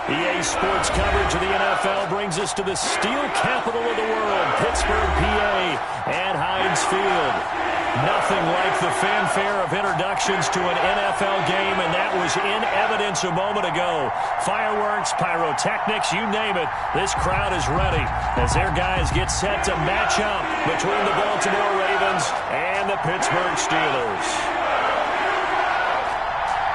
EA Sports coverage of the NFL brings us to the steel capital of the world, Pittsburgh, PA, at Heinz Field. Nothing like the fanfare of introductions to an NFL game, and that was in evidence a moment ago. Fireworks, pyrotechnics, you name it. This crowd is ready as their guys get set to match up between the Baltimore Ravens and the Pittsburgh Steelers.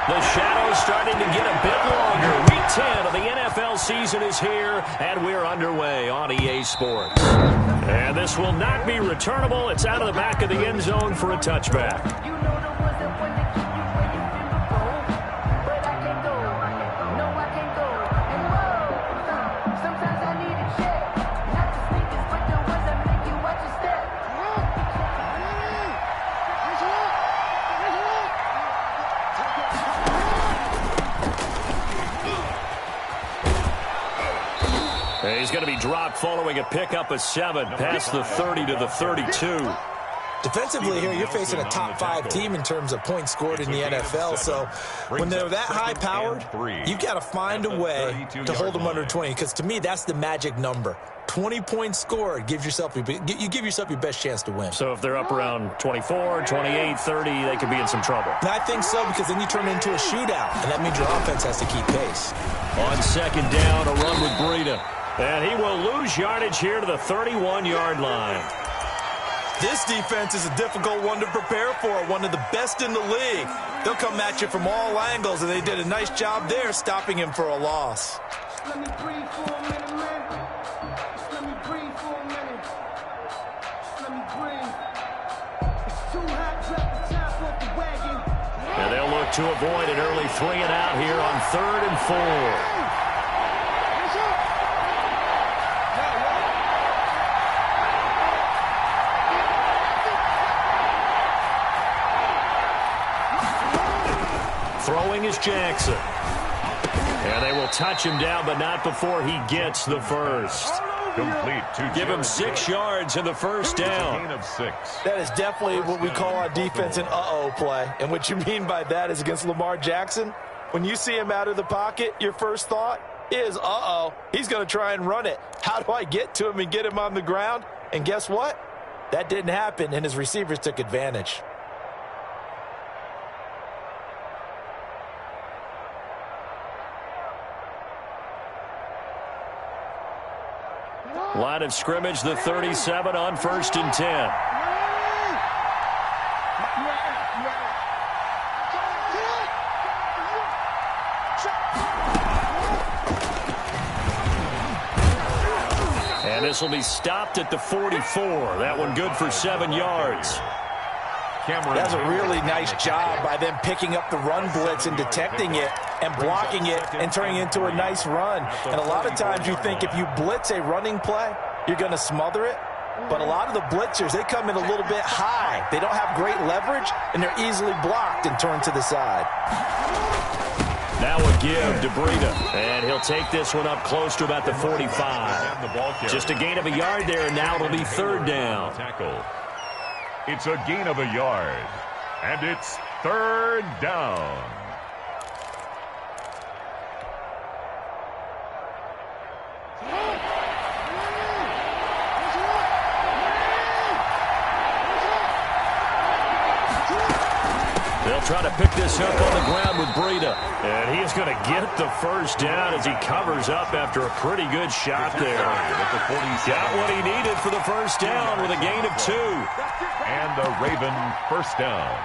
The shadow's starting to get a bit longer. Week 10 of the NFL season is here, and we're underway on EA Sports. And this will not be returnable. It's out of the back of the end zone for a touchback. He's going to be dropped following a pickup of 7 past the 30 to the 32. Defensively here, you're facing a top 5 team in terms of points scored in the NFL. So when they're that high-powered, you've got to find a way to hold them under 20. Because to me, that's the magic number. 20 points scored, you give yourself your best chance to win. So if they're up around 24, 28, 30, they could be in some trouble. And I think so, because then you turn it into a shootout, and that means your offense has to keep pace. On second down, a run with Breida. And he will lose yardage here to the 31-yard line. This defense is a difficult one to prepare for, one of the best in the league. They'll come at you from all angles, and they did a nice job there stopping him for a loss. Let me breathe for a minute, man. Just let me breathe for a minute. Just let me breathe. It's too hot, drop the top off the wagon. And they'll look to avoid an early 3-and-out here on 3rd and 4. Throwing is Jackson. And they will touch him down, but not before he gets the first. Complete. Give him 6 yards in the first down. Gain of 6. That is definitely what we call on defense an uh-oh play. And what you mean by that is against Lamar Jackson, when you see him out of the pocket, your first thought is, uh-oh, he's going to try and run it. How do I get to him and get him on the ground? And guess what? That didn't happen, and his receivers took advantage. Line of scrimmage, the 37 on 1st and 10. And this will be stopped at the 44. That one good for 7 yards. That's a really nice job by them picking up the run blitz and detecting it and blocking it and turning it into a nice run. And a lot of times you think if you blitz a running play, you're going to smother it. But a lot of the blitzers, they come in a little bit high. They don't have great leverage, and they're easily blocked and turned to the side. Now a give to Breida, and he'll take this one up close to about the 45. Just a gain of a yard there, and now it'll be 3rd down. It's a gain of a yard, and it's 3rd down. They'll try to pick this up on the ground with Breida. And he's going to get the first down as he covers up after a pretty good shot there. Got what he needed for the first down with a gain of 2. And the Raven first down.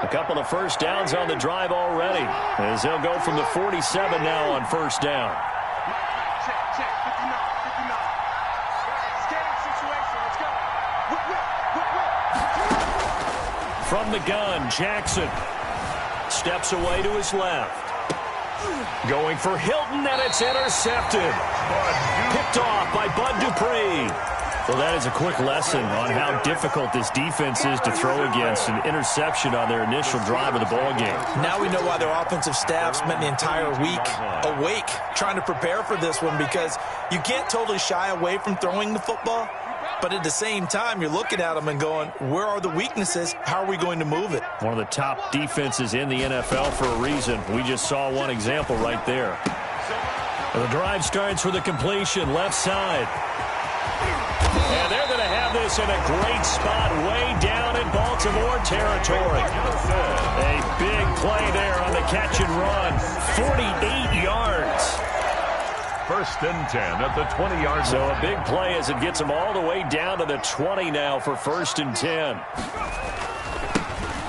A couple of first downs on the drive already, as they'll go from the 47 now on 1st down. From the gun, Jackson steps away to his left. Going for Hilton, and it's intercepted. Picked off by Bud Dupree. Well, that is a quick lesson on how difficult this defense is to throw against. An interception on their initial drive of the ball game. Now we know why their offensive staff spent the entire week awake trying to prepare for this one, because you can't totally shy away from throwing the football, But at the same time, you're looking at them and going, where are the weaknesses? How are we going to move it? One of the top defenses in the NFL for a reason. We just saw one example right there. The drive starts with a completion, left side. And they're going to have this in a great spot way down in Baltimore territory. A big play there on the catch and run. 48 yards. 1st and 10 at the 20-yard line. So a big play as it gets them all the way down to the 20 now for 1st and 10.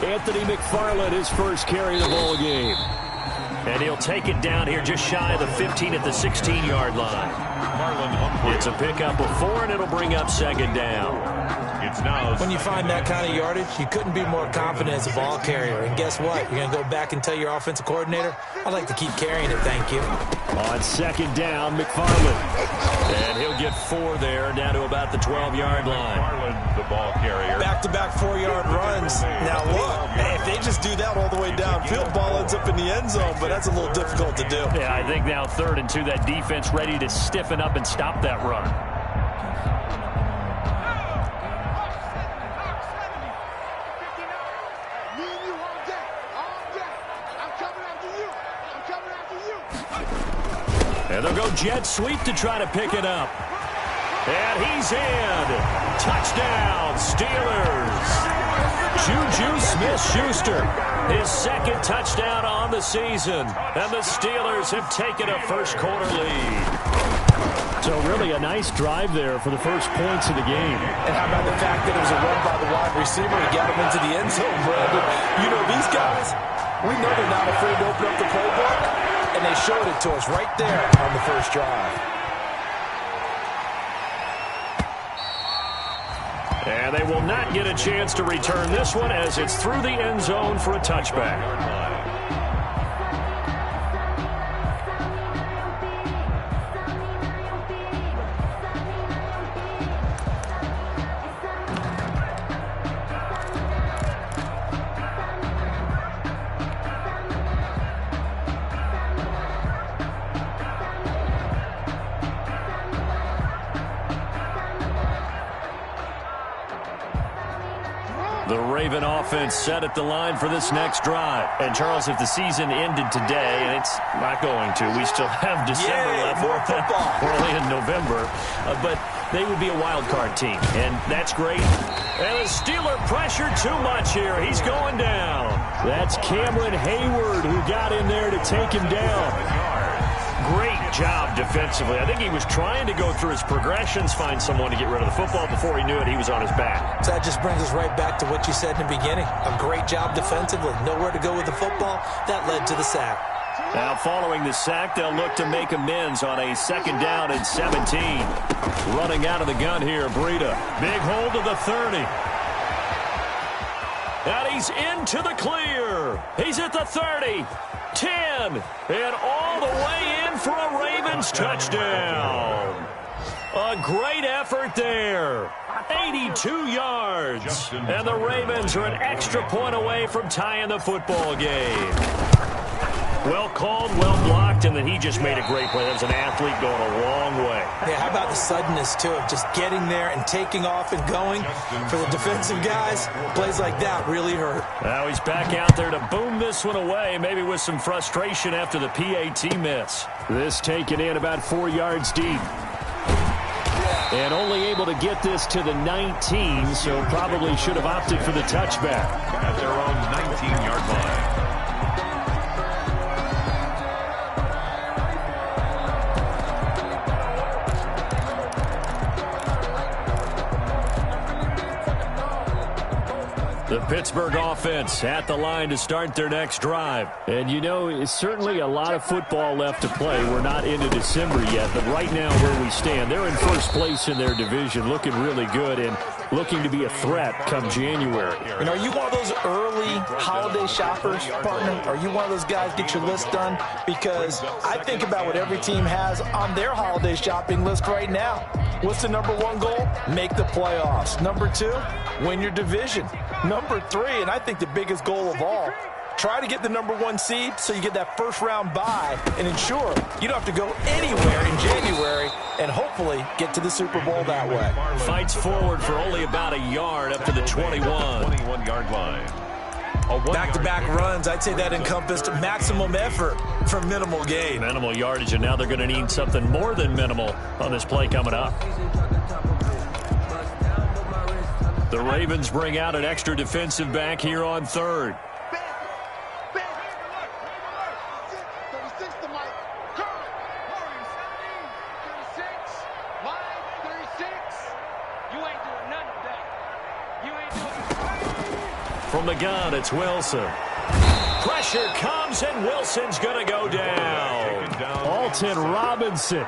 Anthony McFarland, his first carry of the ball game. And he'll take it down here just shy of the 15 at the 16-yard line. It's a pickup of 4, and it'll bring up 2nd down. It's now when you find that kind of yardage, you couldn't be more confident as a ball carrier. And guess what? You're going to go back and tell your offensive coordinator, I'd like to keep carrying it, thank you. On 2nd down, McFarland. And he'll get 4 there, down to about the 12-yard line. McFarland, the ball carrier. Back-to-back 4-yard runs. Now look, if they just do that all the way downfield, ball ends up in the end zone, but that's a little difficult to do. Yeah, I think now 3rd and 2, that defense ready to stiffen up and stop that run. And they'll go jet sweep to try to pick it up. And he's in. Touchdown, Steelers. Juju Smith-Schuster, his 2nd touchdown on the season. And the Steelers have taken a first-quarter lead. So really a nice drive there for the first points of the game. And how about the fact that it was a run by the wide receiver to get him into the end zone, Brandon? You know, these guys, we know they're not afraid to open up the playbook. And they showed it to us right there on the first drive. And they will not get a chance to return this one as it's through the end zone for a touchback. The Raven offense set at the line for this next drive. And, Charles, if the season ended today, and it's not going to, we still have December left. More football. We're only in November. But they would be a wild card team, and that's great. And the Steeler pressure too much here. He's going down. That's Cameron Hayward who got in there to take him down. Great job defensively. I think he was trying to go through his progressions, find someone to get rid of the football. Before he knew it, he was on his back. So that just brings us right back to what you said in the beginning. A great job defensively. Nowhere to go with the football. That led to the sack. Now following the sack, they'll look to make amends on a 2nd down and 17. Running out of the gun here, Breida. Big hold of the 30. And he's into the clear. He's at the 30. 10, and all the way in for a Ravens touchdown. A great effort there. 82 yards. And the Ravens are an extra point away from tying the football game. Well called, well blocked, and then he just made a great play. That was an athlete going a long way. Yeah, how about the suddenness, too, of just getting there and taking off and going? For the defensive guys, plays like that really hurt. Now he's back out there to boom this one away, maybe with some frustration after the PAT miss. This taken in about 4 yards deep. And only able to get this to the 19, so probably should have opted for the touchback. At their own 19-yard line. The Pittsburgh offense at the line to start their next drive. And, you know, it's certainly a lot of football left to play. We're not into December yet, but right now where we stand, they're in first place in their division, looking really good and looking to be a threat come January. And are you one of those early holiday shoppers, partner? Are you one of those guys get your list done? Because I think about what every team has on their holiday shopping list right now. What's the #1 goal? Make the playoffs. #2, win your division. #3, and I think the biggest goal of all, try to get the #1 seed so you get that first-round bye and ensure you don't have to go anywhere in January and hopefully get to the Super Bowl that way. Fights forward for only about a yard up to the 21. 21-yard line. Back-to-back runs, I'd say that encompassed maximum effort for minimal gain. Minimal yardage, and now they're going to need something more than minimal on this play coming up. The Ravens bring out an extra defensive back here on third. From the gun, it's Wilson. Pressure comes, and Wilson's going to go down. Alton Robinson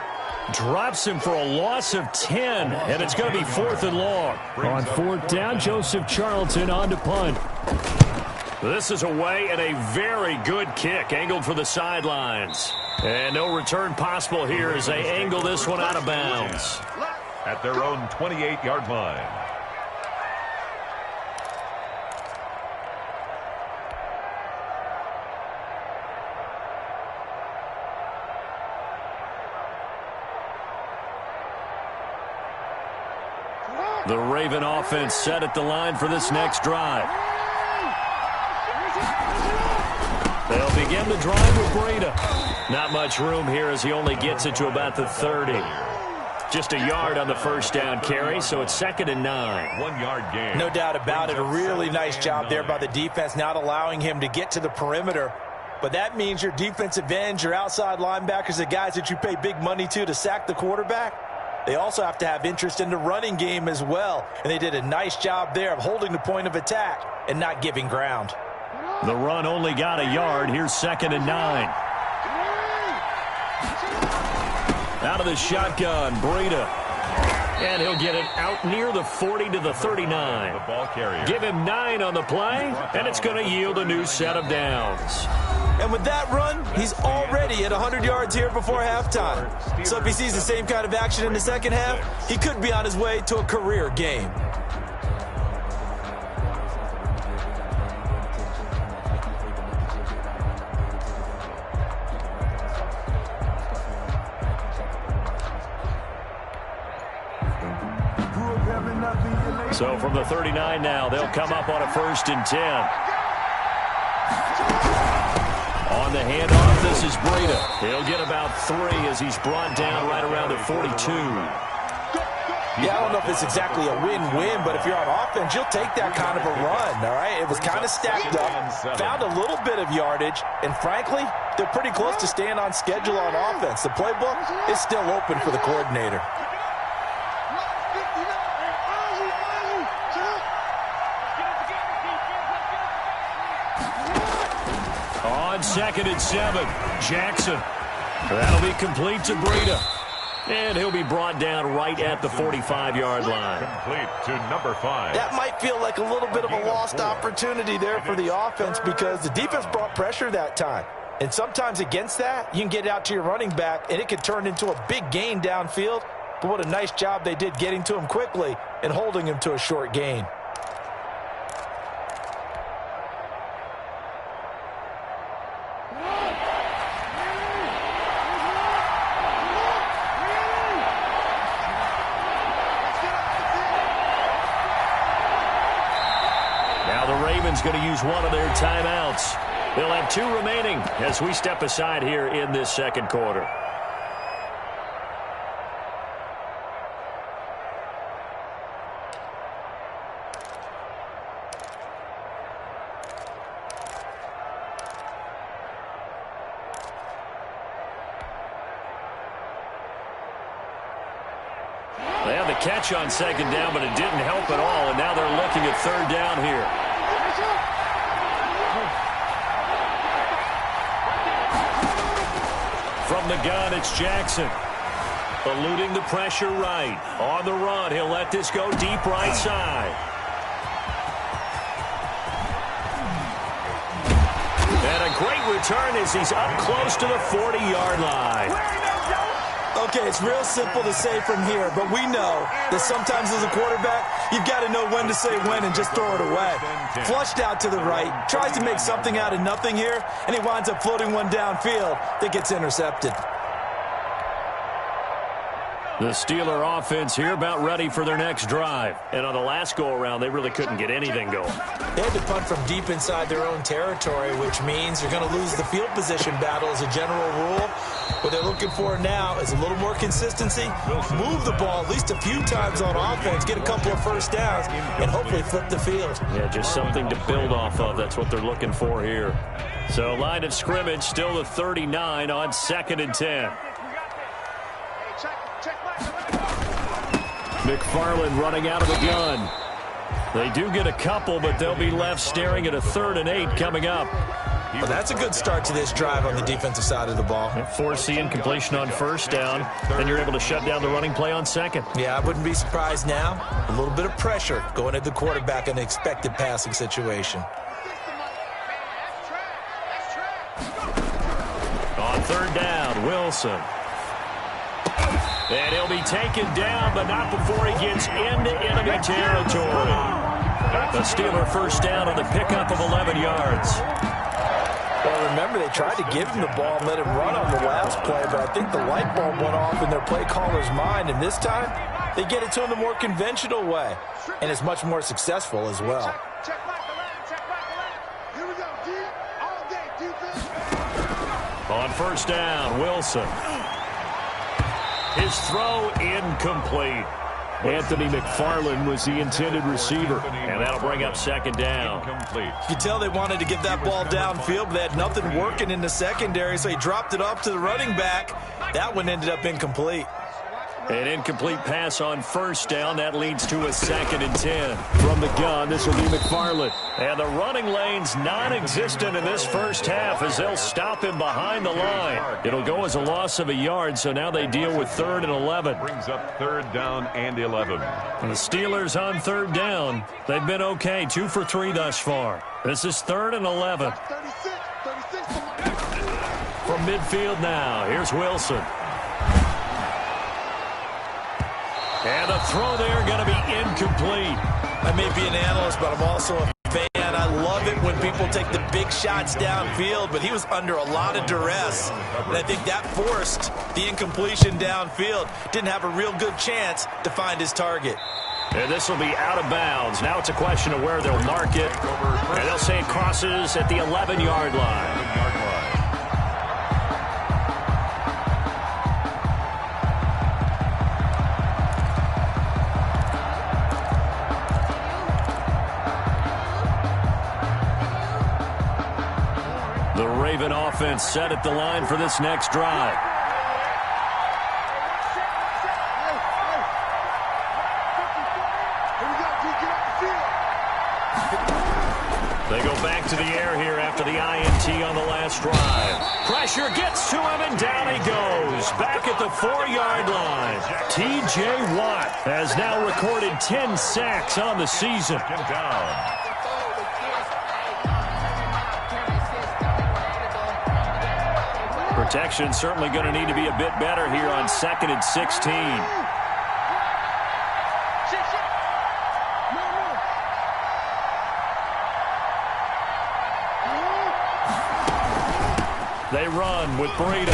drops him for a loss of 10, and it's going to be 4th and long. On 4th down, Joseph Charlton on to punt. This is away and a very good kick, angled for the sidelines. And no return possible here as they angle this one out of bounds. At their own 28-yard line. The Raven offense set at the line for this next drive. They'll begin the drive with Breida. Not much room here as he only gets it to about the 30. Just a yard on the first down carry, so it's 2nd and 9. 1-yard gain. No doubt about it. A really nice job there by the defense, not allowing him to get to the perimeter. But that means your defensive ends, your outside linebackers, the guys that you pay big money to sack the quarterback, they also have to have interest in the running game as well. And they did a nice job there of holding the point of attack and not giving ground. The run only got a yard. Here's 2nd and 9. Out of the shotgun, Breida. And he'll get it out near the 40 to the 39. The ball carrier. Give him 9 on the play, and it's going to yield a new set of downs. And with that run, he's already at 100 yards here before halftime. So if he sees the same kind of action in the second half, he could be on his way to a career game. So from the 39 now, they'll come up on a 1st and 10. On the handoff, this is Breida. He'll get about 3 as he's brought down right around the 42. Yeah, I don't know if it's exactly a win-win, but if you're on offense, you'll take that kind of a run, all right? It was kind of stacked up, found a little bit of yardage, and frankly, they're pretty close to staying on schedule on offense. The playbook is still open for the coordinator. On 2nd and 7, Jackson. That'll be complete to Breida. And he'll be brought down right at the 45-yard line. Complete to number 5. That might feel like a little bit of a lost opportunity there for the offense because the defense brought pressure that time. And sometimes against that, you can get it out to your running back, and it could turn into a big gain downfield. But what a nice job they did getting to him quickly and holding him to a short gain. Going to use one of their timeouts. They'll have 2 remaining as we step aside here in this second quarter. They had the catch on 2nd down, but it didn't help at all, and now they're looking at 3rd down here. From the gun, it's Jackson. Eluding the pressure right. On the run, he'll let this go deep right side. And a great return as he's up close to the 40-yard line. Okay, it's real simple to say from here, but we know that sometimes as a quarterback, you've got to know when to say when and just throw it away. Flushed out to the right, tries to make something out of nothing here, and he winds up floating one downfield that gets intercepted. The Steeler offense here about ready for their next drive. And on the last go-around, they really couldn't get anything going. They had to punt from deep inside their own territory, which means you're going to lose the field position battle as a general rule. What they're looking for now is a little more consistency, move the ball at least a few times on offense, get a couple of first downs, and hopefully flip the field. Yeah, just something to build off of. That's what they're looking for here. So line of scrimmage, still the 39 on 2nd and 10. McFarland running out of the gun. They do get a couple, but they'll be left staring at a 3rd and 8 coming up. Well, that's a good start to this drive on the defensive side of the ball. Force the incompletion on 1st down, then you're able to shut down the running play on 2nd. Yeah, I wouldn't be surprised now. A little bit of pressure going at the quarterback in the expected passing situation. On 3rd down, Wilson. And he'll be taken down, but not before he gets into enemy territory. The Steeler first down on the pickup of 11 yards. Well, remember, they tried to give him the ball and let him run on the last play, but I think the light bulb went off in their play caller's mind, and this time they get it to him the more conventional way, and it's much more successful as well. On 1st down, Wilson. His throw incomplete. Anthony McFarland was the intended receiver, and that'll bring up 2nd down. You can tell they wanted to get that ball downfield, but they had nothing working in the secondary, so he dropped it off to the running back. That one ended up incomplete. An incomplete pass on 1st down. That leads to a 2nd and 10. From the gun, this will be McFarland. And the running lane's non-existent in this first half as they'll stop him behind the line. It'll go as a loss of a yard, so now they deal with 3rd and 11. Brings up 3rd down and 11. And the Steelers on 3rd down. They've been okay, 2 for 3 thus far. This is 3rd and 11. From midfield now, here's Wilson. And the throw there going to be incomplete. I may be an analyst, but I'm also a fan. I love it when people take the big shots downfield, but he was under a lot of duress. And I think that forced the incompletion downfield. Didn't have a real good chance to find his target. And this will be out of bounds. Now it's a question of where they'll mark it. And they'll say it crosses at the 11-yard line. The Raven offense set at the line for this next drive. They go back to the air here after the INT on the last drive. Pressure gets to him, and down he goes. Back at the 4-yard line. T.J. Watt has now recorded 10 sacks on the season. Protection certainly going to need to be a bit better here on 2nd and 16. They run with Breida.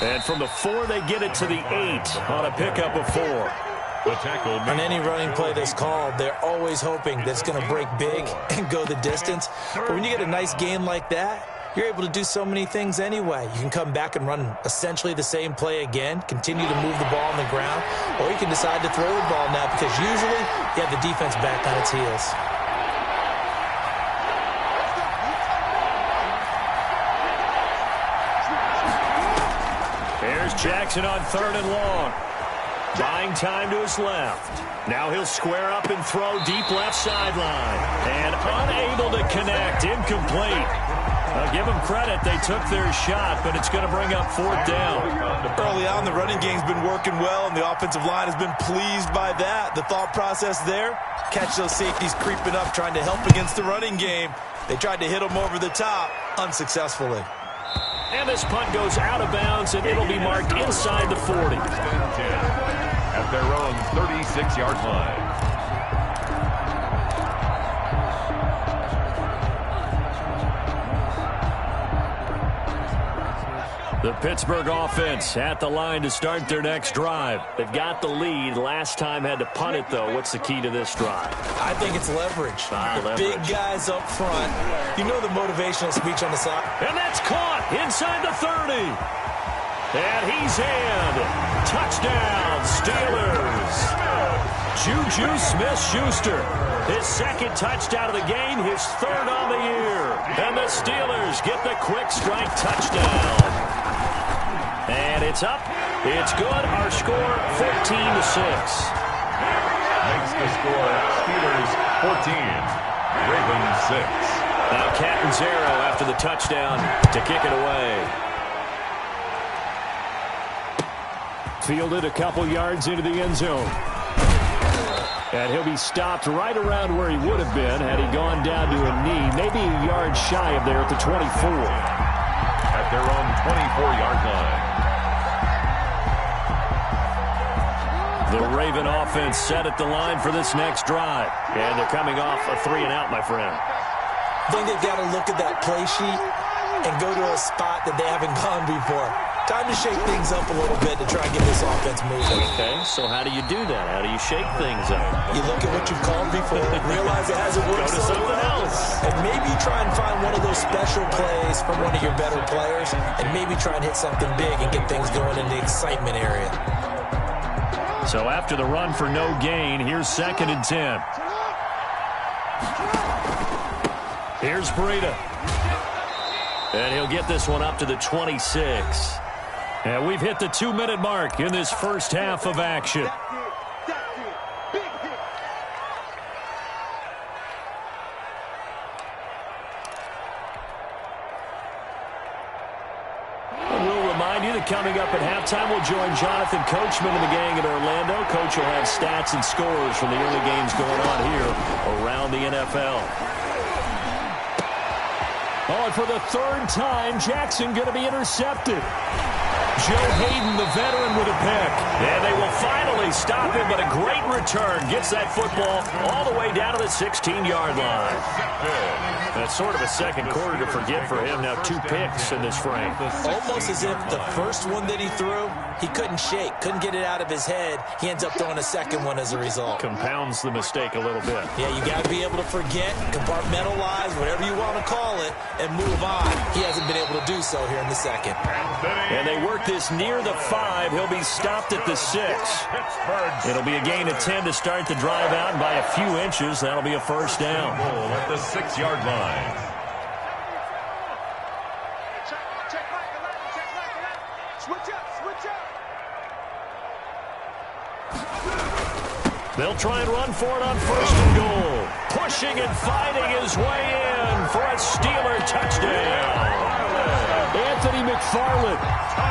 And from the 4, they get it to the 8 on a pickup of 4. The tackle. On any running play that's called, they're always hoping that it's going to break big and go the distance. But when you get a nice gain like that, you're able to do so many things anyway. You can come back and run essentially the same play again, continue to move the ball on the ground, or you can decide to throw the ball now because usually you have the defense back on its heels. Here's Jackson on 3rd and long. Buying time to his left. Now he'll square up and throw deep left sideline. And unable to connect. Incomplete. Give them credit. They took their shot, but it's going to bring up 4th down. Early on, the running game's been working well, and the offensive line has been pleased by that. The thought process there, catch those safeties creeping up, trying to help against the running game. They tried to hit them over the top, unsuccessfully. And this punt goes out of bounds, and it'll be marked inside the 40. At their own 36-yard line. The Pittsburgh offense at the line to start their next drive. They've got the lead. Last time had to punt it, though. What's the key to this drive? I think it's leverage. Leverage. Big guys up front. You know the motivational speech on the side. And that's caught inside the 30. And he's in. Touchdown, Steelers. Juju Smith-Schuster. His second touchdown of the game, his third on the year. And the Steelers get the quick strike touchdown. And it's up. It's good. Our score, 14-6. Makes the score Steelers 14, Ravens 6. Now Catanzaro after the touchdown to kick it away. Fielded a couple yards into the end zone. And he'll be stopped right around where he would have been had he gone down to a knee, maybe a yard shy of there at the 24. At their own 24-yard line. The Raven offense set at the line for this next drive. And they're coming off a 3-and-out, my friend. I think they've got to look at that play sheet and go to a spot that they haven't gone before. Time to shake things up a little bit to try and get this offense moving. Okay, so how do you do that? How do you shake things up? You look at what you've called before, realize it hasn't worked Go to so something well, else. and maybe try and find one of those special plays from one of your better players, and maybe try and hit something big and get things going in the excitement area. So after the run for no gain, here's 2nd and 10. Here's Breida. And he'll get this one up to the 26. And we've hit the 2-minute mark in this first half of action. Coming up at halftime, we'll join Jonathan Coachman and the gang in Orlando. Coach will have stats and scores from the early games going on here around the NFL. Oh, and for the 3rd time, Jackson going to be intercepted. Joe Hayden, the veteran, with a pick. And they will finally stop him, but a great return. Gets that football all the way down to the 16-yard line. That's sort of a second quarter to forget for him. Now 2 picks in this frame. Almost as if the first one that he threw, he couldn't shake, couldn't get it out of his head. He ends up throwing a second one as a result. Compounds the mistake a little bit. Yeah, you got to be able to forget, compartmentalize, whatever you want to call it, and move on. He hasn't been able to do so here in the second. And they work this near the 5. He'll be stopped at the 6. It'll be a gain of 10 to start the drive out, and by a few inches, that'll be a first down. At the 6-yard line. They'll try and run for it on 1st and goal. Pushing and fighting his way in for a Steeler touchdown. Anthony McFarland,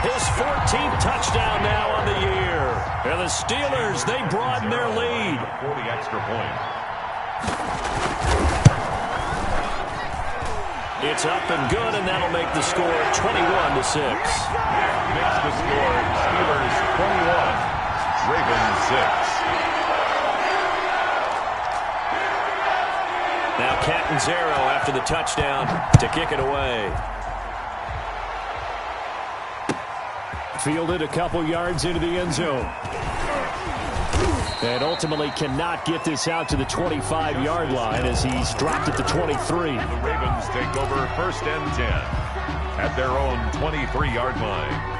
his 14th touchdown now on the year. And the Steelers, they broaden their lead. 40 extra point. It's up and good, and that'll make the score 21-6. Makes the score Steelers 21, Ravens 6. Now Catanzaro after the touchdown to kick it away. Fielded a couple yards into the end zone. And ultimately cannot get this out to the 25-yard line as he's dropped at the 23. The Ravens take over 1st and 10 at their own 23-yard line.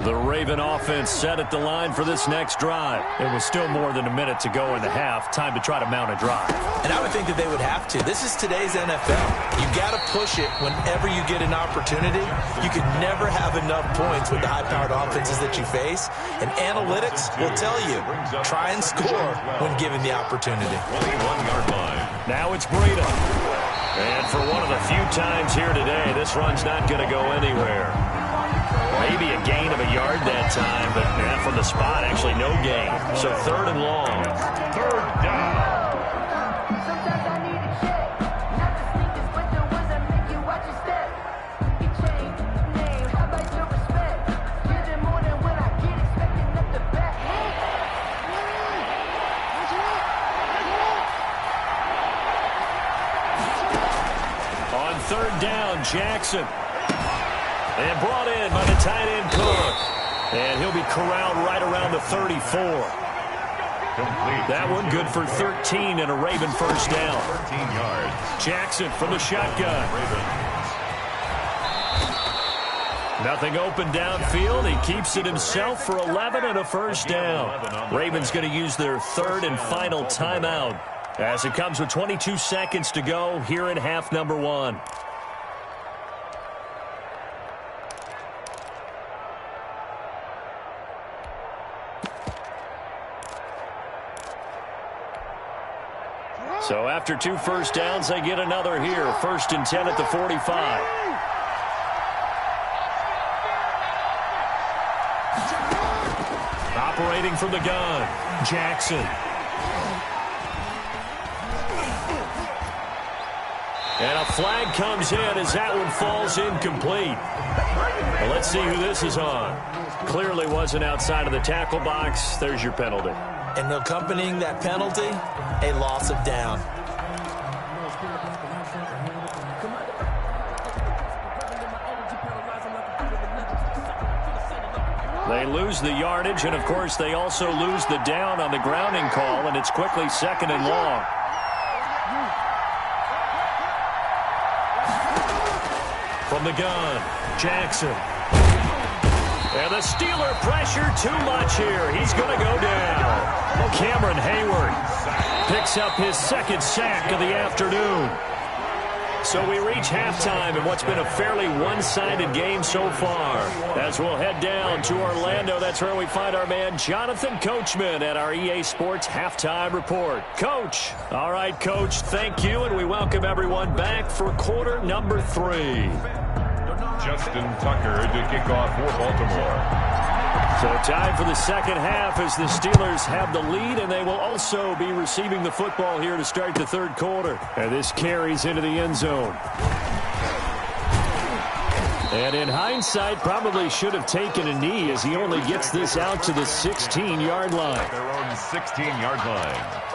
The Raven offense set at the line for this next drive. It was still more than a minute to go in the half. Time to try to mount a drive. And I would think that they would have to. This is today's NFL. You got to push it whenever you get an opportunity. You can never have enough points with the high-powered offenses that you face. And analytics will tell you, try and score when given the opportunity. 21-yard line. Now it's Breida. And for one of the few times here today, this run's not going to go anywhere. Maybe a gain of a yard that time, but from the spot, actually no gain. So 3rd and long. 3rd down. Sometimes I need a check. Not the sneakers, but the ones that make you watch your step. Your chain, name, how about your respect? Give them more than when I get expecting up the back. On 3rd down, Jackson. And brought in by the tight end Cook. And he'll be corralled right around the 34. That one good for 13 and a Raven first down. 13 yards. Jackson from the shotgun. Nothing open downfield. He keeps it himself for 11 and a first down. Ravens going to use their 3rd and final timeout as it comes with 22 seconds to go here in half number 1. So after 2 first downs, they get another here. 1st and 10 at the 45. Operating from the gun, Jackson. And a flag comes in as that one falls incomplete. Well, let's see who this is on. Clearly wasn't outside of the tackle box. There's your penalty. And accompanying that penalty, a loss of down. They lose the yardage, and, of course, they also lose the down on the grounding call, and it's quickly 2nd and long. From the gun, Jackson. And the Steeler pressure too much here. He's going to go down. Well, Cameron Hayward picks up his 2nd sack of the afternoon. So we reach halftime in what's been a fairly one-sided game so far. As we'll head down to Orlando, that's where we find our man Jonathan Coachman at our EA Sports Halftime Report. Coach. All right, Coach, thank you, and we welcome everyone back for quarter number 3. Justin Tucker to kick off for Baltimore. So time for the 2nd half as the Steelers have the lead, and they will also be receiving the football here to start the 3rd quarter. And this carries into the end zone. And in hindsight, probably should have taken a knee as he only gets this out to the 16-yard line. Their own 16-yard line.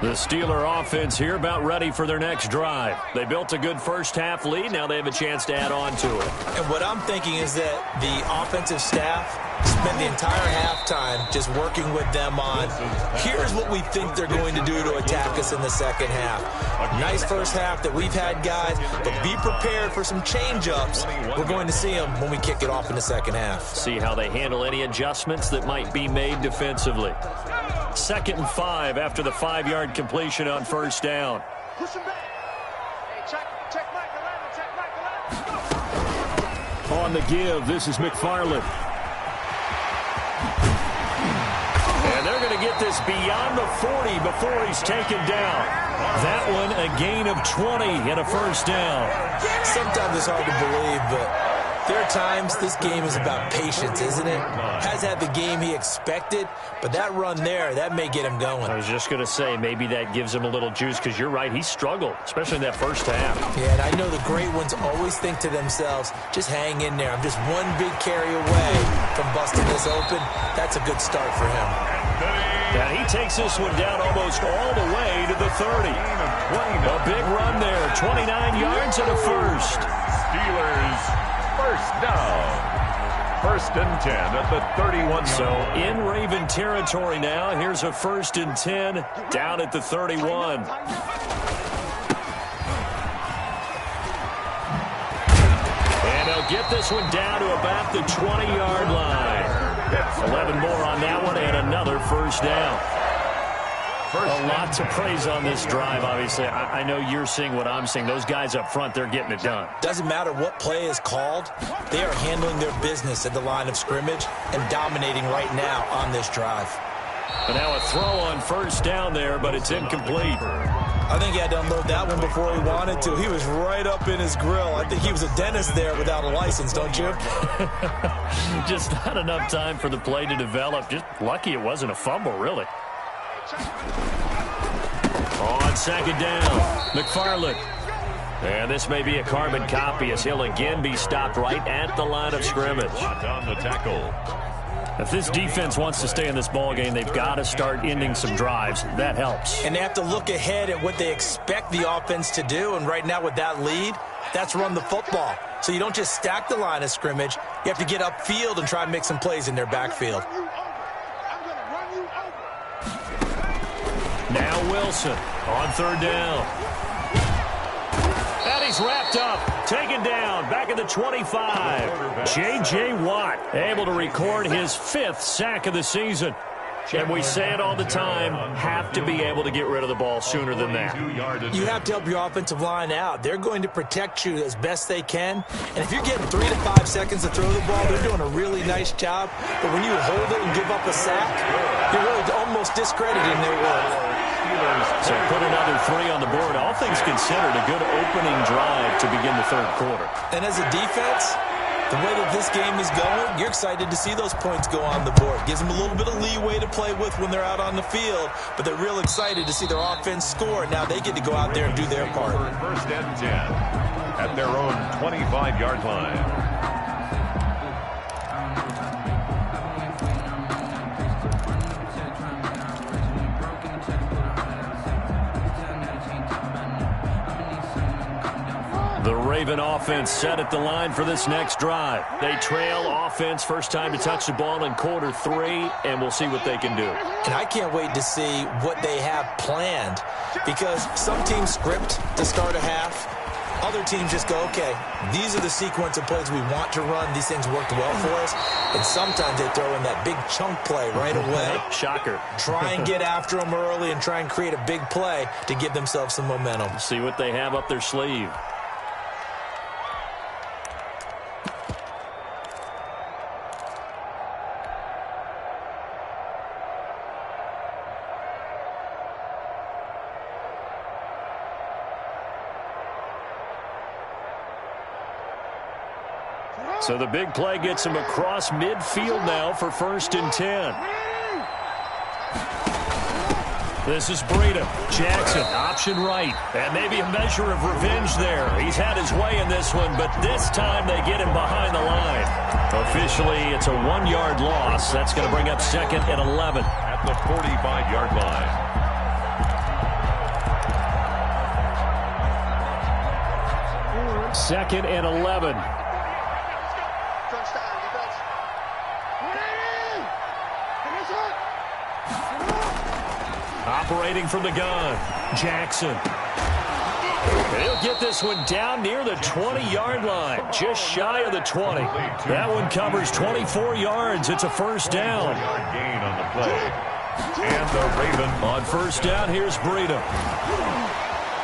The Steeler offense here about ready for their next drive. They built a good first half lead. Now they have a chance to add on to it. And what I'm thinking is that the offensive staff spent the entire halftime just working with them on, here's what we think they're going to do to attack us in the 2nd half. Nice first half that we've had, guys, but be prepared for some change-ups. We're going to see them when we kick it off in the 2nd half. See how they handle any adjustments that might be made defensively. 2nd and 5 after the 5-yard completion on first down. Push him back. Hey, check Michael Allen. On the give, this is McFarland. And they're going to get this beyond the 40 before he's taken down. That one, a gain of 20 and a first down. Sometimes it's hard to believe, but there are times this game is about patience, isn't it? Has had the game he expected, but that run there, that may get him going. I was just going to say, maybe that gives him a little juice, because you're right, he struggled, especially in that first half. Yeah, and I know the great ones always think to themselves, just hang in there. I'm just one big carry away from busting this open. That's a good start for him. And he takes this one down almost all the way to the 30. A big run there, 29 yards and a first. Steelers first down. 1st and 10 at the 31. So in Raven territory now. Here's a 1st and 10 down at the 31. And they'll get this one down to about the 20-yard line. 11 more on that one and another first down. A lot to praise on this drive, obviously. I know you're seeing what I'm seeing. Those guys up front, they're getting it done. Doesn't matter what play is called. They are handling their business at the line of scrimmage and dominating right now on this drive. And now a throw on first down there, but it's incomplete. I think he had to unload that one before he wanted to. He was right up in his grill. I think he was a dentist there without a license, don't you? Just not enough time for the play to develop. Just lucky it wasn't a fumble, really. On second down, McFarland. And this may be a carbon copy as he'll again be stopped right at the line of scrimmage. On the tackle. If this defense wants to stay in this ballgame, they've got to start ending some drives. That helps. And they have to look ahead at what they expect the offense to do. And right now with that lead, that's run the football. So you don't just stack the line of scrimmage. You have to get upfield and try and make some plays in their backfield. Now Wilson on third down. And he's wrapped up, taken down, back at the 25. J.J. Watt able to record his 5th sack of the season. And we say it all the time, have to be able to get rid of the ball sooner than that. You have to help your offensive line out. They're going to protect you as best they can. And if you're getting 3 to 5 seconds to throw the ball, they're doing a really nice job. But when you hold it and give up a sack, you're really almost discrediting their work. So put another 3 on the board. All things considered, a good opening drive to begin the third quarter. And as a defense, the way that this game is going, you're excited to see those points go on the board. Gives them a little bit of leeway to play with when they're out on the field, but they're real excited to see their offense score. Now they get to go out there and do their part. First and 10 at their own 25-yard line. The Raven offense set at the line for this next drive. They trail offense, first time to touch the ball in quarter 3, and we'll see what they can do. And I can't wait to see what they have planned, because some teams script to start a half. Other teams just go, okay, these are the sequence of plays we want to run. These things worked well for us. And sometimes they throw in that big chunk play right away. Shocker. Try and get after them early and try and create a big play to give themselves some momentum. See what they have up their sleeve. So the big play gets him across midfield now for first and 10. This is Breida. Jackson, option right. And maybe a measure of revenge there. He's had his way in this one, but this time they get him behind the line. Officially, it's a 1-yard loss. That's going to bring up second and 11. At the 45-yard line. Second and 11. Operating from the gun, Jackson. And he'll get this one down near the 20-yard line, just shy of the 20. That one covers 24 yards. It's a first down. Gain on the play. And the Raven. On first down, here's Breida.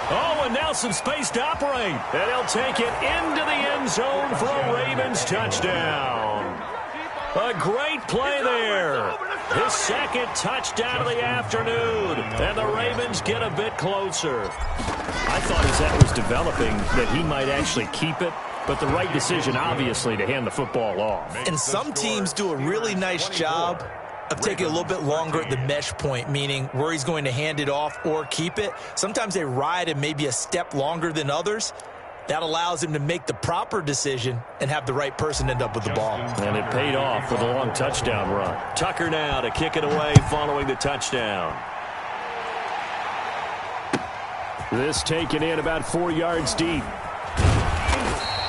Oh, and now some space to operate. And he'll take it into the end zone for a Ravens touchdown. A great play there. His second touchdown of the afternoon. And the Ravens get a bit closer. I thought as that was developing that he might actually keep it, but the right decision, obviously, to hand the football off. And some teams do a really nice job of taking a little bit longer at the mesh point, meaning where he's going to hand it off or keep it. Sometimes they ride him maybe a step longer than others. That allows him to make the proper decision and have the right person end up with the ball. And it paid off with a long touchdown run. Tucker now to kick it away following the touchdown. This taken in about 4 yards deep.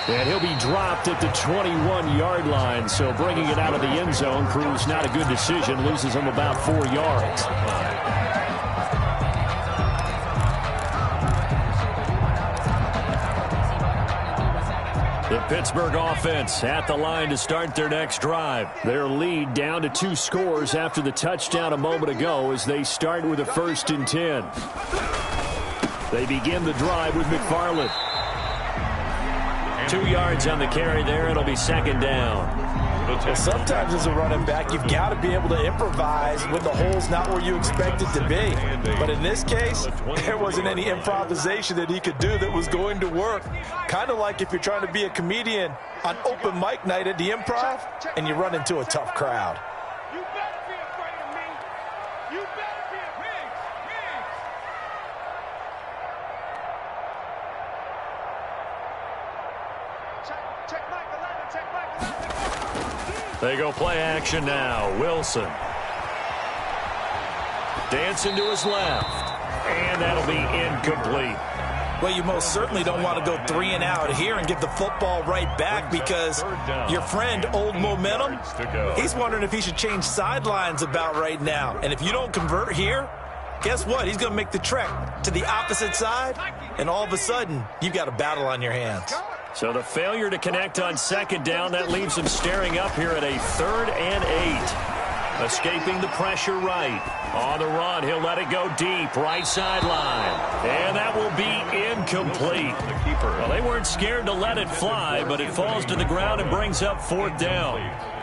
And he'll be dropped at the 21-yard line, so bringing it out of the end zone proves not a good decision, loses him about 4 yards. The Pittsburgh offense at the line to start their next drive. Their lead down to 2 scores after the touchdown a moment ago as they start with a first and 10. They begin the drive with McFarland. 2 yards on the carry there. It'll be second down. Well, sometimes as a running back, you've got to be able to improvise when the hole's not where you expect it to be. But in this case, there wasn't any improvisation that he could do that was going to work. Kind of like if you're trying to be a comedian on open mic night at the Improv and you run into a tough crowd. You better be afraid of me. You better be afraid. Check Mike 11. Check Mike 11. They go play action now. Wilson. Dancing to his left. And that'll be incomplete. Well, you most certainly don't want to go 3 and out here and give the football right back because your friend, Old Momentum, he's wondering if he should change sidelines about right now. And if you don't convert here, guess what? He's going to make the trek to the opposite side, and all of a sudden, you've got a battle on your hands. So the failure to connect on second down, that leaves him staring up here at a 3rd and 8. Escaping the pressure right. On the run, he'll let it go deep, right sideline. And that will be incomplete. Well, they weren't scared to let it fly, but it falls to the ground and brings up 4th down.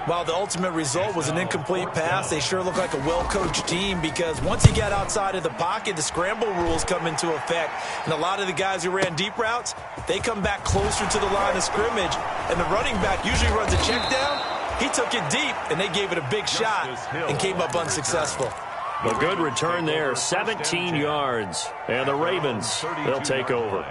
While the ultimate result was an incomplete pass, they sure look like a well-coached team because once you get outside of the pocket, the scramble rules come into effect. And a lot of the guys who ran deep routes, they come back closer to the line of scrimmage. And the running back usually runs a check down. He took it deep, and they gave it a big shot and came up unsuccessful. A good return there, 17 yards. And the Ravens, they'll take over.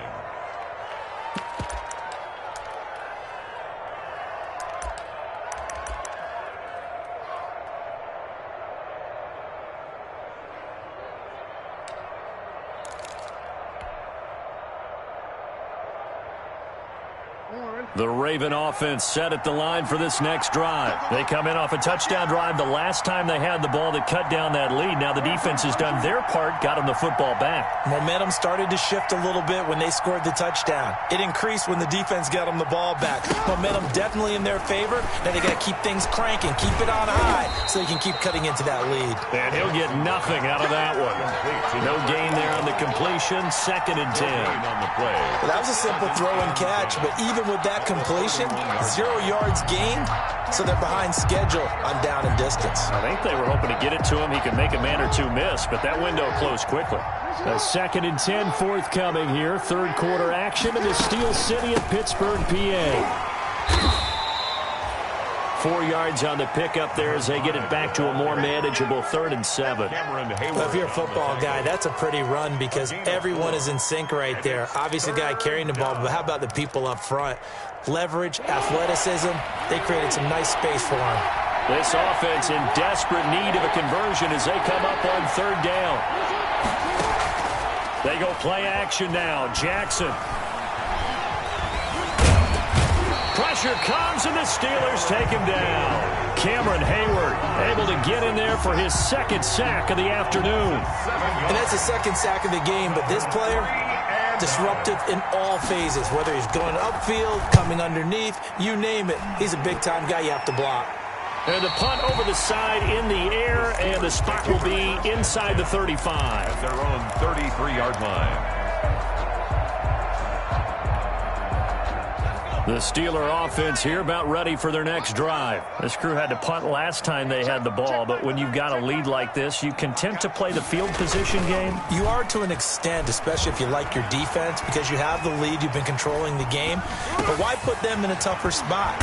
The Raven offense set at the line for this next drive. They come in off a touchdown drive the last time they had the ball that cut down that lead. Now the defense has done their part, got them the football back. Momentum started to shift a little bit when they scored the touchdown. It increased when the defense got them the ball back. Momentum definitely in their favor. Now they got to keep things cranking, keep it on high so they can keep cutting into that lead. And he'll get nothing out of that one. No gain there on the completion, 2nd and 10. Well, that was a simple throw and catch, but even with that completion, 0 yards gained, so they're behind schedule on down and distance. I think they were hoping to get it to him. He could make a man or two miss, but that window closed quickly. A 2nd and 10 forthcoming here. 3rd quarter action in the Steel City of Pittsburgh, PA. 4 yards on the pickup there as they get it back to a more manageable 3rd and 7. Well, if you're a football guy, that's a pretty run because everyone is in sync right there. Obviously, the guy carrying the ball, but how about the people up front? Leverage, athleticism, they created some nice space for him. This offense in desperate need of a conversion as they come up on 3rd down. They go play action now. Jackson. Pressure comes, and the Steelers take him down. Cameron Hayward able to get in there for his 2nd sack of the afternoon. And that's the 2nd sack of the game, but this player, disruptive in all phases, whether he's going upfield, coming underneath, you name it. He's a big-time guy you have to block. And the punt over the side in the air, and the spot will be inside the 35. Their own 33-yard line. The Steeler offense here about ready for their next drive. This crew had to punt last time they had the ball, but when you've got a lead like this, you content to play the field position game? You are to an extent, especially if you like your defense, because you have the lead, you've been controlling the game. But why put them in a tougher spot?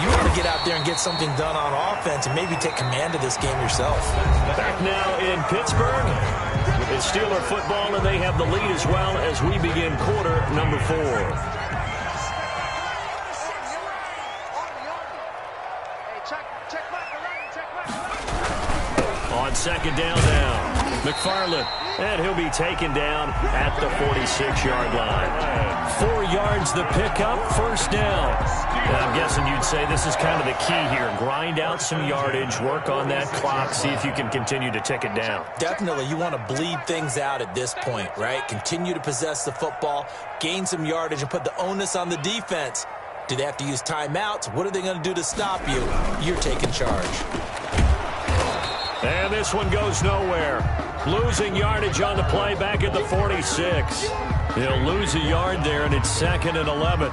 You want to get out there and get something done on offense and maybe take command of this game yourself. Back now in Pittsburgh, it's Steeler football, and they have the lead as well as we begin quarter number 4. On 2nd down now, McFarland, and he'll be taken down at the 46-yard line. 4 yards the pickup, 1st down. And I'm guessing you'd say this is kind of the key here. Grind out some yardage, work on that clock, see if you can continue to tick it down. Definitely, you want to bleed things out at this point, right? Continue to possess the football, gain some yardage, and put the onus on the defense. Do they have to use timeouts? What are they going to do to stop you? You're taking charge. And this one goes nowhere. Losing yardage on the play back at the 46. He'll lose a yard there, and it's 2nd and 11.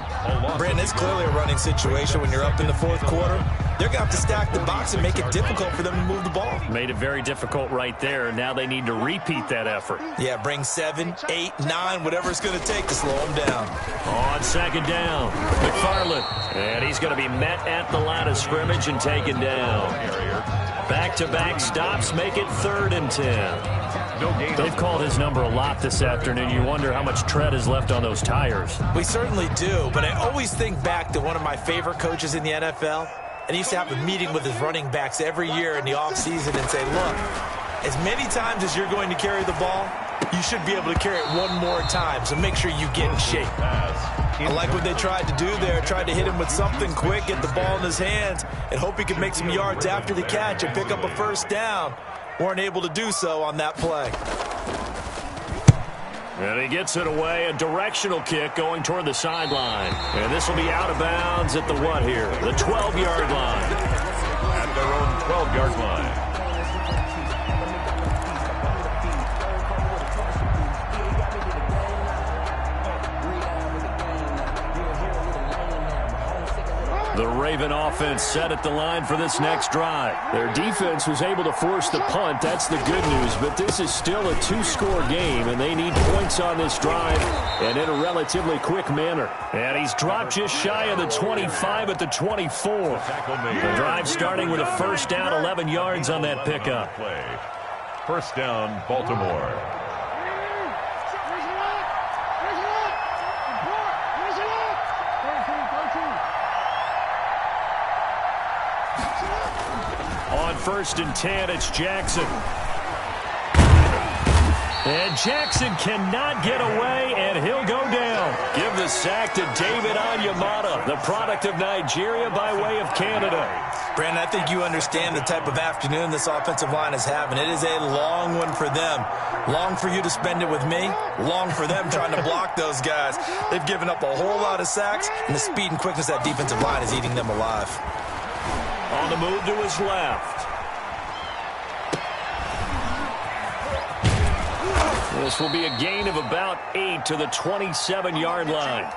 Brandon, it's clearly a running situation when you're up in the 4th quarter. They're going to have to stack the box and make it difficult for them to move the ball. Made it very difficult right there. Now they need to repeat that effort. Yeah, bring 7, 8, 9, whatever it's going to take to slow them down. On 2nd down, McFarland. And he's going to be met at the line of scrimmage and taken down. Back-to-back stops make it 3rd and 10. They've called his number a lot this afternoon. You wonder how much tread is left on those tires. We certainly do, but I always think back to one of my favorite coaches in the NFL, and he used to have a meeting with his running backs every year in the offseason and say, look, as many times as you're going to carry the ball, you should be able to carry it one more time, so make sure you get in shape. I like what they tried to do there, tried to hit him with something quick, get the ball in his hands, and hope he could make some yards after the catch and pick up a 1st down. Weren't able to do so on that play. And he gets it away, a directional kick going toward the sideline. And this will be out of bounds at the what here? The 12-yard line. At their own 12-yard line. The Raven offense set at the line for this next drive. Their defense was able to force the punt. That's the good news. But this is still a 2-score game, and they need points on this drive and in a relatively quick manner. And he's dropped just shy of the 25 at the 24. The drive starting with a 1st down, 11 yards on that pickup. 1st down, Baltimore. On 1st and 10, it's Jackson. And Jackson cannot get away, and he'll go down. Give the sack to David Onyemata, the product of Nigeria by way of Canada. Brandon, I think you understand the type of afternoon this offensive line is having. It is a long one for them. Long for you to spend it with me. Long for them trying to block those guys. They've given up a whole lot of sacks, and the speed and quickness of that defensive line is eating them alive. On the move to his left. This will be a gain of about 8 to the 27-yard line.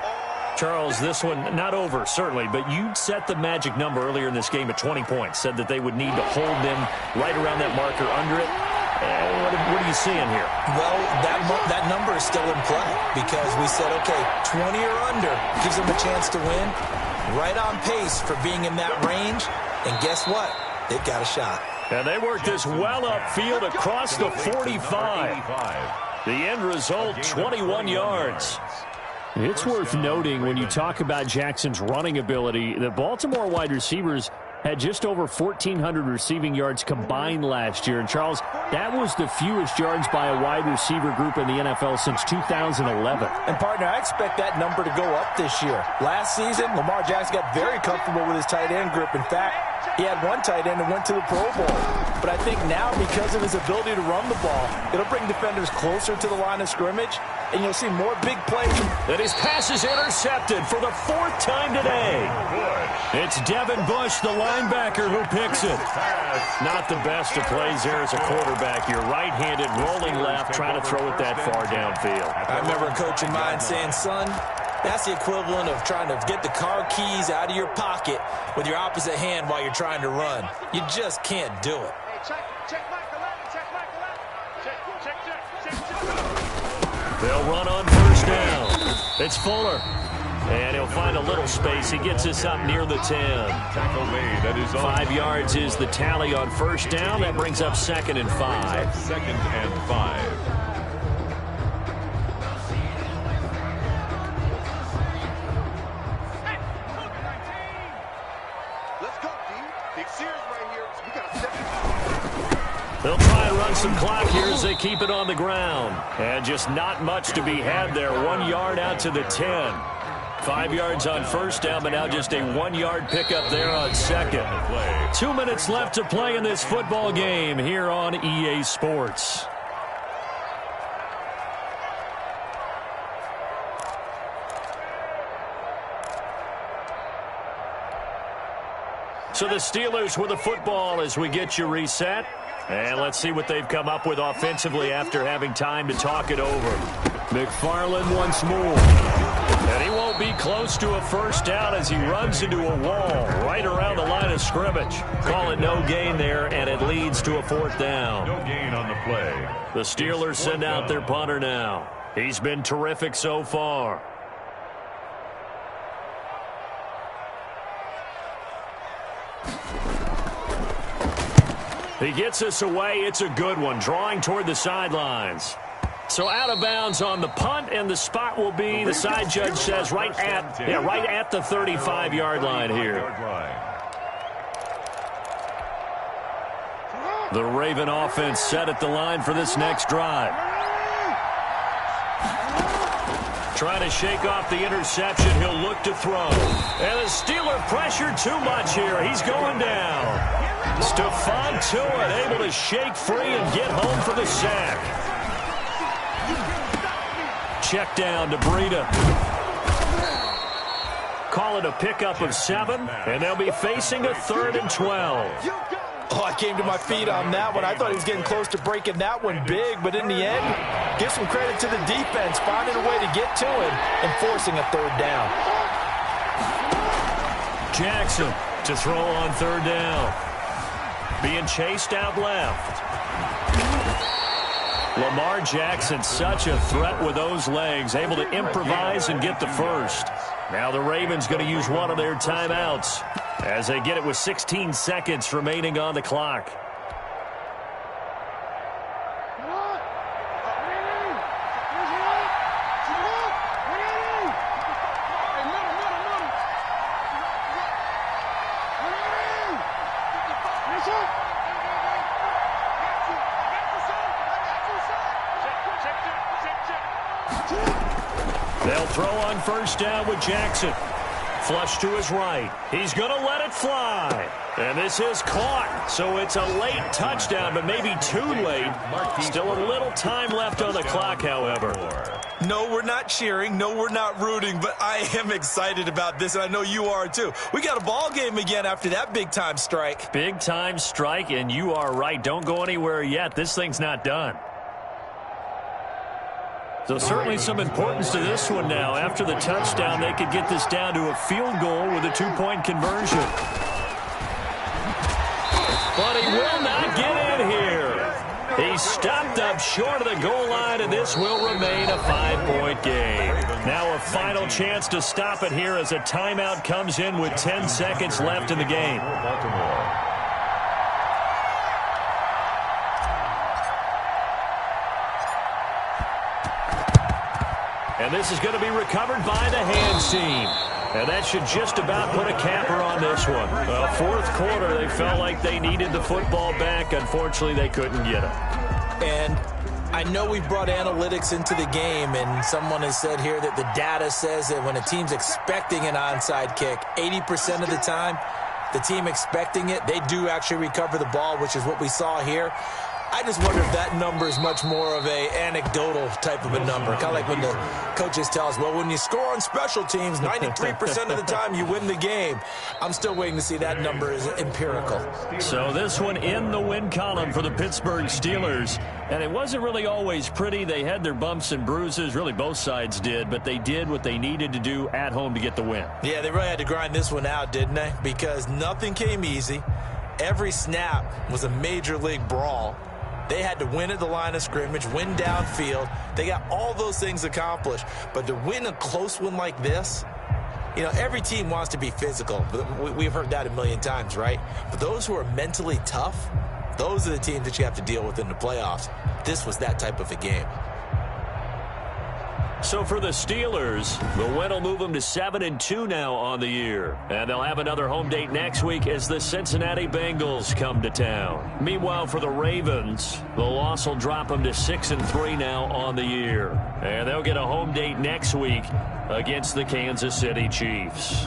Charles, this one not over, certainly, but you set the magic number earlier in this game at 20 points. Said that they would need to hold them right around that marker under it. What are you seeing here? Well, that number is still in play because we said, okay, 20 or under gives them a chance to win. Right on pace for being in that range. And guess what? They've got a shot. And they work this well upfield across the 45. The end result, 21 yards. It's worth noting when you talk about Jackson's running ability, the Baltimore wide receivers had just over 1,400 receiving yards combined last year. And, Charles, that was the fewest yards by a wide receiver group in the NFL since 2011. And, partner, I expect that number to go up this year. Last season, Lamar Jackson got very comfortable with his tight end group. In fact, he had one tight end and went to the Pro Bowl. But I think now, because of his ability to run the ball, it'll bring defenders closer to the line of scrimmage, and you'll see more big plays. And his pass is intercepted for the 4th time today. It's Devin Bush, the linebacker, who picks it. Not the best of plays there as a quarterback. You're right-handed, rolling left, trying to throw it that far downfield. I remember a coach of mine saying, son, that's the equivalent of trying to get the car keys out of your pocket with your opposite hand while you're trying to run. You just can't do it. They'll run on 1st down. It's Fuller. And he'll find a little space. He gets us up near the 10. Tackle made. That is 5 yards is the tally on 1st down. That brings up 2nd and 5. 2nd and 5. They'll try and run some clock here as they keep it on the ground. And just not much to be had there. 1 yard out to the 10. 5 yards on 1st down, but now just a 1-yard pickup there on 2nd. 2 minutes left to play in this football game here on EA Sports. So the Steelers with the football as we get you reset. And let's see what they've come up with offensively after having time to talk it over. McFarland once more. And he won't be close to a first down as he runs into a wall right around the line of scrimmage. Call it no gain there, and it leads to a fourth down. No gain on the play. The Steelers send out their punter now. He's been terrific so far. He gets us away. It's a good one, drawing toward the sidelines. So out of bounds on the punt, and the spot will be, the side judge says, right at the 35-yard line here. The Raven offense set at the line for this next drive. Trying to shake off the interception. He'll look to throw. And the Steeler pressure too much here. He's going down. Stephon Tuitt able to shake free and get home for the sack. Check down to Breida. Call it a pickup of 7, and they'll be facing a 3rd and 12. Oh, I came to my feet on that one. I thought he was getting close to breaking that one big, but in the end, give some credit to the defense, finding a way to get to him and forcing a 3rd down. Jackson to throw on 3rd down. Being chased out left. Lamar Jackson, such a threat with those legs, able to improvise and get the first. Now the Ravens going to use one of their timeouts as they get it with 16 seconds remaining on the clock. They'll throw on first down with Jackson. Flush to his right. He's going to let it fly. And this is caught. So it's a late touchdown, but maybe too late. Still a little time left on the clock, however. No, we're not cheering. No, we're not rooting. But I am excited about this, and I know you are too. We got a ball game again after that big-time strike. Big-time strike, and you are right. Don't go anywhere yet. This thing's not done. So certainly some importance to this one now. After the touchdown, they could get this down to a field goal with a 2-point conversion. But he will not get in here. He's stopped up short of the goal line, and this will remain a 5-point game. Now a final chance to stop it here as a timeout comes in with 10 seconds left in the game. And this is going to be recovered by the hands team. And that should just about put a capper on this one. Fourth quarter, they felt like they needed the football back. Unfortunately, they couldn't get it. And I know we've brought analytics into the game, and someone has said here that the data says that when a team's expecting an onside kick, 80% of the time, the team expecting it, they do actually recover the ball, which is what we saw here. I just wonder if that number is much more of a anecdotal type of a number. Kind of like when the coaches tell us, well, when you score on special teams, 93% of the time you win the game. I'm still waiting to see that number is empirical. So this one in the win column for the Pittsburgh Steelers. And it wasn't really always pretty. They had their bumps and bruises. Really, both sides did. But they did what they needed to do at home to get the win. Yeah, they really had to grind this one out, didn't they? Because nothing came easy. Every snap was a major league brawl. They had to win at the line of scrimmage, win downfield. They got all those things accomplished. But to win a close one like this, you know, every team wants to be physical. We've heard that a million times, right? But those who are mentally tough, those are the teams that you have to deal with in the playoffs. This was that type of a game. So for the Steelers, the win will move them to 7-2 now on the year. And they'll have another home date next week as the Cincinnati Bengals come to town. Meanwhile, for the Ravens, the loss will drop them to 6-3 now on the year. And they'll get a home date next week against the Kansas City Chiefs.